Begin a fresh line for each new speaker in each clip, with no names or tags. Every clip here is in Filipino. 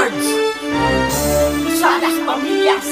Records, isa las pamilyas.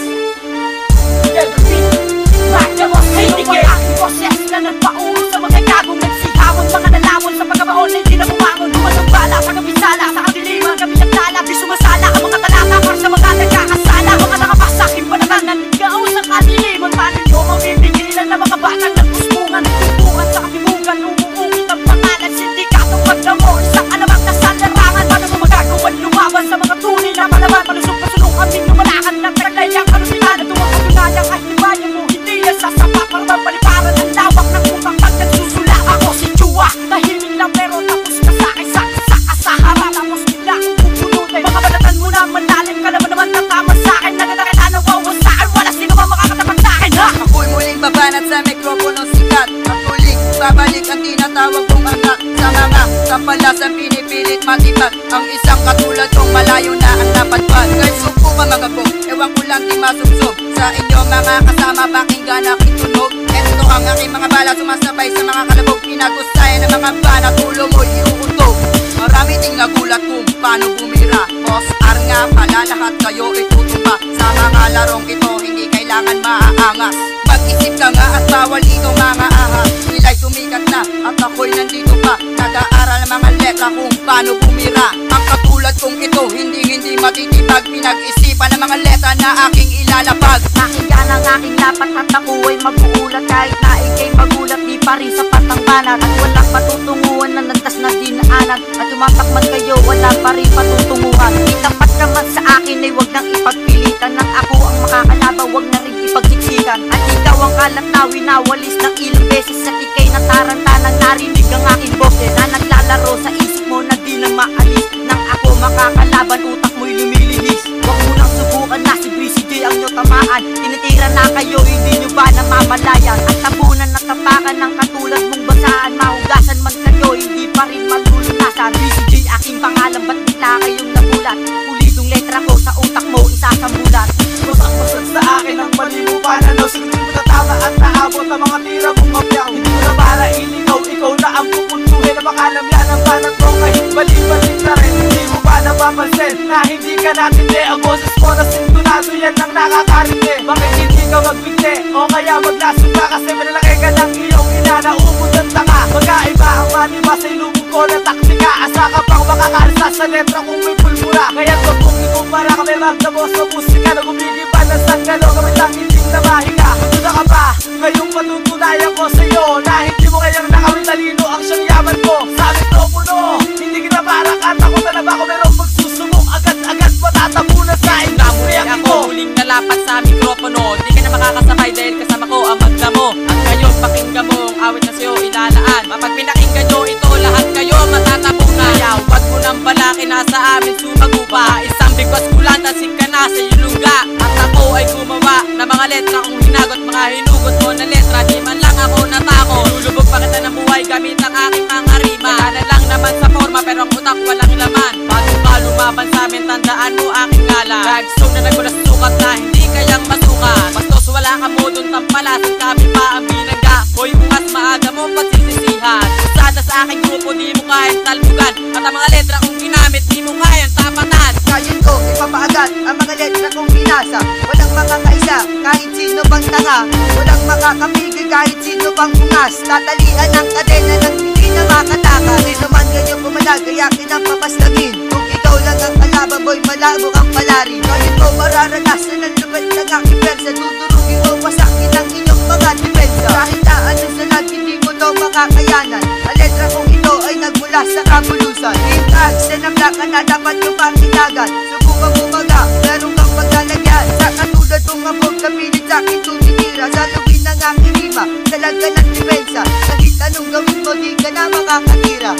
Hindi ko aking boses na nagpauro sa mga gagong nagsigawan, mga nalawon sa pagkabaon na hindi na bumangon. Humadong bala sa kabisala, sa kadiliman kami nagtala, di sumasala ang mga talata para sa mga nagkakasala. Mga nakapasaking panatan na ligaw sa kadiliman, paano nyo mabibigilan na mga batang nagpuspungan, tutukan sa katibugan, umuukit ang pangalan, sindikatong magdamo, isang alamang nasa larangan. Paano mo magagawan lumaban sa mga tunay na palaban, palusok-pasulong kami lumalakan ng taglay ang kalusinan, at tuwang katunayang kahit ibayan mo hindi yan sasapa para mapaliparan ang lawak ng utang pag nagsusula. Ako si Chua, tahimik lang pero tapos na sa'kin, sa harap tapos bigla kong pupunutin. Mga balatan mo na malalim ka naman tatama sa'kin, nagatakit na nawawan sa'kin, wala sino ba makakatapat sa'kin, ha?
Ako'y muling babanat sa mikropono sikat, at muling babalik ang tinatawag kong anak. Sa mga kapalasan pinipilit matipat, ang isang katulad kong malayo na ang napadpad. Kahit subukan mga ko, ewan ko lang di masubsob sa inyo mga kasama, pakinggan aking tunog. Eto ang aking mga bala, sumasabay sa mga kalabog, pinagustayan ng mga bana, tulo mo iuuntog. Marami ding nagulat kung paano bumira. Boss R nga pala, lahat kayo itutumba. Sa mga larong ito, hindi kailangan maaangas. Mag-isip ka nga at bawal ito mga ahas. Nila'y sumikat na at ako'y nandito pa, nag-aaral ng mga letra kung paano bumira. Ang katulad kong ito, hindi matitipag, pinag-isipan ng mga letra na aking ilalapag.
Pakinggan ang aking lapat at ako ay mag-uulat, kahit na ikay magulat, di pa rin sapat ang banat. At walang patutunguhan na landas na dinaanan, at tumatakman kayo, wala pa rin patutunguhan. Itapat naman sa akin ay wag nang ipagpilitan, nang ako ang makakalaban, wag na rin ipagsiksikan. At ikaw ang kalat na winawalis ng ilang beses, at ikay nataranta nang narinig ang aking boses, na naglalaro sa isip mo na di na maalis. Nang ako makakalaban, utak mo'y lumilihis. Wag mo nang subukan na si Breezy J ang nyo tamaan, tinitira na kayo, hindi nyo ba namamalayan? At tabunan na tapakan ng katulad mong basaan, mahugasan man kayo, hindi pa rin malulunasan. Breezy J aking pangalan, ba't bigla kayong nagulat? Pulidong letra ko sa utak mo, isasambulat.
Masak-masak sa akin ang mali mo pananaw, sagutin mo na tama at naabot ang mga tira mong mapyaw. Hindi mo na para iligaw, ikaw na ang pupuntuhin, na makalam yan ang banat mo, kahit balik-balik na rin. Hindi mo ba napapansin na hindi ka natindi? Ang boses mo na sintunado, yan ang nakakarindi. Bakit hindi ka magbigti o kaya maglasong ka, kasi malalaki ka ng iyong ina na umod ang tanga. Magkaiba ang maniba sa ilubog ko na taktika, asa ka pang makakalsa sa letra kung may pulmura. Kaya wag kong ikumpara kami magdamos sa musika na gumigiban ng sanggalo, kami lang hindi na mahinga. Tuna ka ba? Ngayong patutunayan ko sa'yo na hindi mo kayang nakawin talino ang siyang yaman ko. Sa mikropono, hindi kita para katakot na ba ako, merong magsusubok agad-agad matatabunan sa industriya ko.
Ako huling nalapat sa mikropono, di ka na makakasabay dahil kasama ko ang magdamo. At ngayon pakinggan mo ang awit na sa'yo ilalaan, mapag pinakinggan nyo ito lahat kayo matatabunan. Kaya wag mo nang balakin, nasa amin sumagupa, isang bigwas kulang tasig ka na sa ilungga. At ako ay gumawa ng mga letra kung hinagot, mga hinugot mo na letra, di man lang ako natako. Lulubog pa kita ng buhay gamit ang aking mga rima. Wala lang naman sa forma pero ang utak walang laman. Bago ka lumaban sa amin, tandaan mo aking ngalan. Dragstone na nagmulas sukat na hindi kayang masukat. Bastos wala ka mo dun tampalasin, kami pa ang binangga. Hoy ungas maaga mo pagsisisihan. Usada sa aking grupo di mo kayang talbugan, at ang mga letra kong ginamit di mo kayang tapatan.
Kayin ko, ipapaagad ang mga letra kong binasa. Walang makakaisa, kahit sino bang tanga. Walang makakapigil, kahit sino bang ungas. Tatalian ang kadena ng hindi na makataka. Di naman ganyan pumalag, kaya kinapapastagin. Kung ikaw lang ang kalaban, boy, malabo kang palari. Kayin ko mararanasan ang lubad ng aking persa. Tuturugin mo pasakit ang inyong mga depensa. Kahit na ano sa lag, hindi mo daw makakayanan. Ang letra kong ito ay nagmula sa kabulusan. Hintag sa namlakan na dapat yung pakinagan. Subukan mo maga, meron kang paglalagyan. Sa katulad mong abog, kapilit sa akin tumitira. Sa luwin ng aking rima, talaga ng depensa. Kahit anong gawin mo, di ka na makakatira.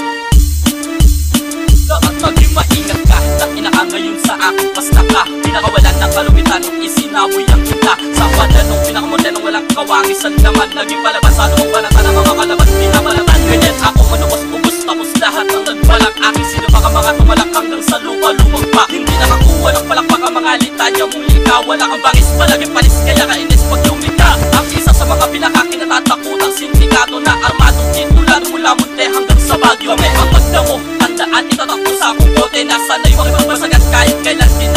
Dapat maging maingat ka, takina ka ngayon sa aking pasta ka. Pinakawalan ng kalupitan nung isinaboy ang kita. Sa padanong pinakamunda nung walang kawangisan naman. Naging palabasan mong balata ng mga kalaban, pinamalatan. Ganyan ako manubos-ubos, tapos lahat ang nagbalak. Aking sino baka mga tumalak hanggang sa lupa lumagpak. Hindi nakakuha ng palakpak ang mga litanya mong ikaw. Wala kang bangis, palaging panis, kaya kainis pag lumika. Ang isa sa mga pinakakinatatakutang sindikato na armadong titular mula Monte hanggang sa Baguio. Kami ang magdamo, tandaan itatakbo sa akong kote. Nasa na yung mga masagat kahit kailan din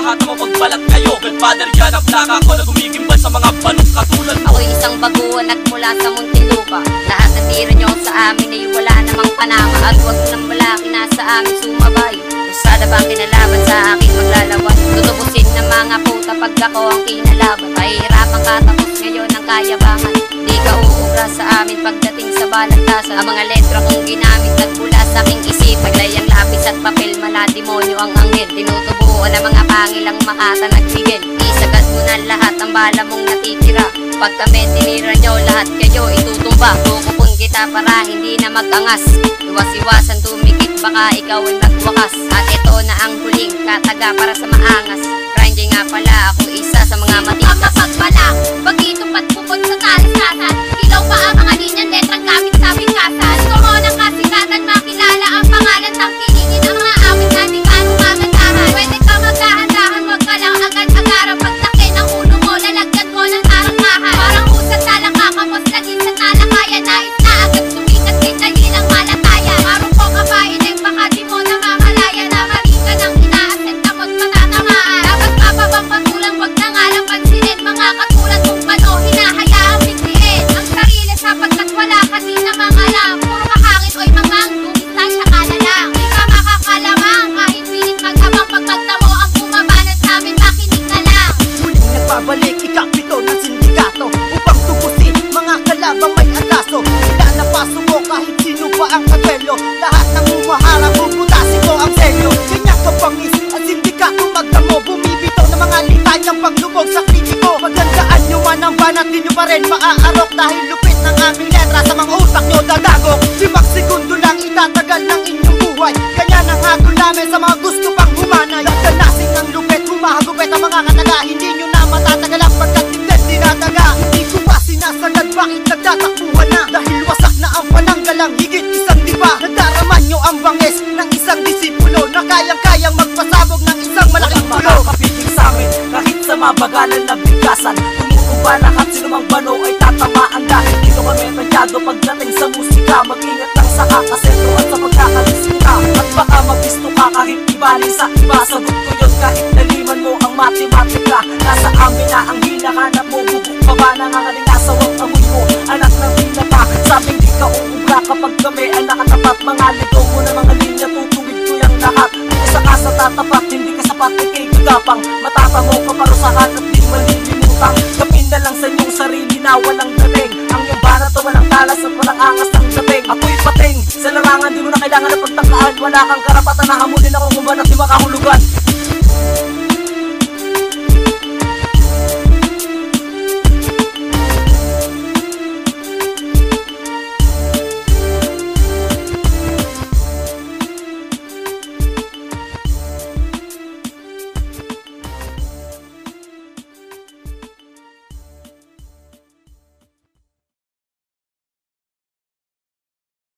lahat ng mapagbalat kayo. Godfather yan ang plaka ko na gumigimbal sa mga banong katulad mo.
Ako'y isang baguhan at mula sa Muntinlupa. Lahat na tira nyo sa amin ay wala namang panama. At huwag nang malaki na sa amin sumabay. Sada bang kinalaban sa akin maglalawan? Tutubusin ng mga puta pag ako ang kinalaban. Pahihirapan katapos ngayon ang kayabangan. Di ka uubra sa amin pagdating sa balantasan. Ang mga letra kong ginamit nagmula sa aking isip. Paglayang lapis at papel, malademonyo ang anghel. Tinutubuan ang mga pangilang makata nagbigil. Isagad mo na lahat ang bala mong natitira. Pag kami tinira nyo, lahat kayo itutumba. Tukupon kita para hindi na mag-angas. Iwas-iwasan tumikit, baka ikaw ay magwakas. At ito na ang huling kataga para sa maangas. Grinding nga pala, ako isa sa mga matikas.
Ang mapagpala, bagito patpupot sa talisasan. Ilaw pa ang mga linyang letrang gamit sa bigkasan. Gusto mo ng kasikatan, makilala ang pangalan. Tangkilingin ang mga awit na di ka magandahan. Pwede ka magdahan-dahan, wag ka lang agad-agaran. Paglaki ng ulo mo, lalagyan mo ng tarangahan. Parang usat talang kakamos, laging sa talakayan. Nais na agad sumikat, kay dali lang malatayan. Marupok ka ba, inay baka di mo namamalaya. Na marika ng inaasin, tapos matatamaan. Dapat mababang patulang, wag na nga lang pansinin. Mga katulad mong pano, hinahayaang bigtiin ang sarili sapagkat wala ka din namang alam. Puro kahangin o'y mamang, dumistansya ka na lang. Di ka makakalamang, kahit pilit mag-abang. Pag magdamo ang bumabanat namin, makinig ka lang.
Muling nagbabalik ikapito ng sindikato upang tubusin mga kalabang may ataso. Sila napasok ko kahit sino pa ang katwelo. Lahat ng umaharap, bubutasin ko ang selyo. Ganyan kapangis ang sindikato magdamo. Bumibitaw ng mga litanyang panglubog sa kritiko. Magandaan nyo man ang banat, di nyo pa rin maaarok. Dahil lupit ng aming letra sa mga utak nyo dadagok. 5 segundo lang itatagal ng inyong buhay. Ganyan ang hatol namin sa mga gusto pang humanay. Dagdanasin ng lupit, humahagupit ang mga kataga. Hindi nyo na matatagal ang pagkatigdet dinadaga. Hindi ko pa sinasagad, bakit nagtatakbuhan na? Dahil wasak na ang pananggalang higit isang diba. Nadaraman nyo ang bangis ng isang disipulo na kayang-kayang magpasabog ng isang malaking pulo.
Walang makakapitig sa amin kahit sa mabagalan na bigkasan. Tumutumba lahat, sino mang bano ay tatamaan. Dahil dito kami tadyado pagdating sa musika. Mag-ingat lang sa kakasentro at sa pagkakalisika. At baka mabisto ka kahit ibali sa iba. Sagot ko yun kahit naliman mo ang matematika. Nasa amin na ang hinahanap mo. Bubuk pa ba nangangaling asawang amoy mo? Anak ng pinata, sabing di ka uubra kapag kami ay nakatapat. Mga ligaw mo na mga linya, tutuwid ko yung lahat. Isa ka sa tatapat, hindi ka sapat, ikay kagapang. Matatamo ka parusahan at di malilimutang. Gapin na lang sa inyong sarili na walang dating. Ang iyong banat o walang talas at walang angas ng dating. Ako'y pating, sa larangan di mo na kailangan na pagtakaan. Wala kang karapatan na hamulin ako kung banat di makahulugan.